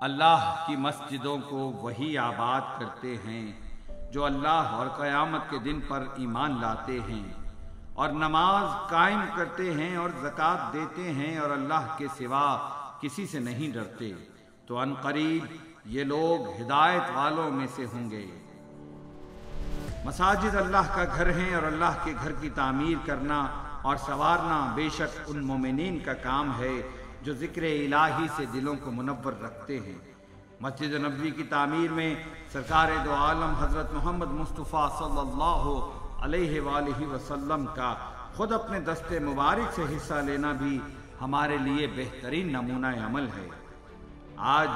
اللہ کی مسجدوں کو وہی آباد کرتے ہیں جو اللہ اور قیامت کے دن پر ایمان لاتے ہیں اور نماز قائم کرتے ہیں اور زکوٰۃ دیتے ہیں اور اللہ کے سوا کسی سے نہیں ڈرتے، تو ان قریب یہ لوگ ہدایت والوں میں سے ہوں گے۔ مساجد اللہ کا گھر ہیں اور اللہ کے گھر کی تعمیر کرنا اور سنوارنا بے شک ان مومنین کا کام ہے جو ذکر الہی سے دلوں کو منور رکھتے ہیں۔ مسجد نبوی کی تعمیر میں سرکار دو عالم حضرت محمد مصطفیٰ صلی اللہ علیہ وآلہ وسلم کا خود اپنے دست مبارک سے حصہ لینا بھی ہمارے لیے بہترین نمونہ عمل ہے۔ آج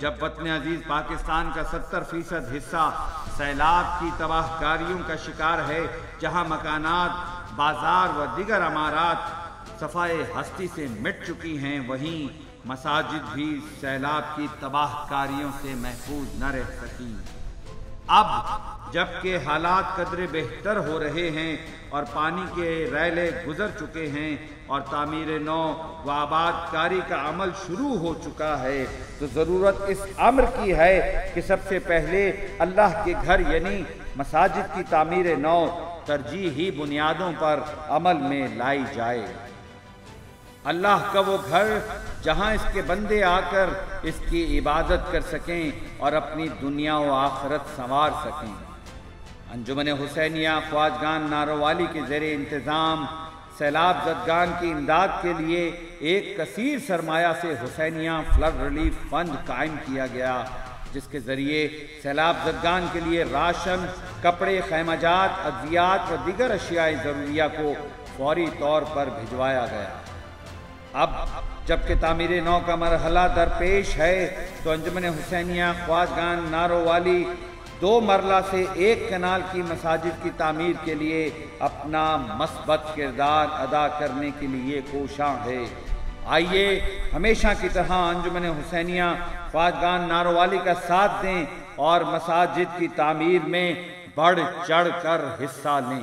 جب وطن عزیز پاکستان کا 70% حصہ سیلاب کی تباہ کاریوں کا شکار ہے، جہاں مکانات، بازار و دیگر عمارات صفائے ہستی سے مٹ چکی ہیں، وہیں مساجد بھی سیلاب کی تباہ کاریوں سے محفوظ نہ رہ سکیں۔ اب جبکہ حالات قدرے بہتر ہو رہے ہیں اور پانی کے ریلے گزر چکے ہیں اور تعمیر نو و آباد کاری کا عمل شروع ہو چکا ہے، تو ضرورت اس امر کی ہے کہ سب سے پہلے اللہ کے گھر یعنی مساجد کی تعمیر نو ترجیحی بنیادوں پر عمل میں لائی جائے۔ اللہ کا وہ گھر جہاں اس کے بندے آ کر اس کی عبادت کر سکیں اور اپنی دنیا و آخرت سنوار سکیں۔ انجمن حسینیہ خواجگان ناروالی کے زیر انتظام سیلاب زدگان کی امداد کے لیے ایک کثیر سرمایہ سے حسینیہ فلڈ ریلیف فنڈ قائم کیا گیا، جس کے ذریعے سیلاب زدگان کے لیے راشن، کپڑے، خیمہ جات، ادویات و دیگر اشیاء ضروریہ کو فوری طور پر بھجوایا گیا۔ اب جبکہ تعمیر نو کا مرحلہ درپیش ہے، تو انجمن حسینیہ خواجگان ناروالی 2 مرلہ سے 1 کنال کی مساجد کی تعمیر کے لیے اپنا مثبت کردار ادا کرنے کے لیے کوشاں ہے۔ آئیے ہمیشہ کی طرح انجمن حسینیہ خواجگان ناروالی کا ساتھ دیں اور مساجد کی تعمیر میں بڑھ چڑھ کر حصہ لیں۔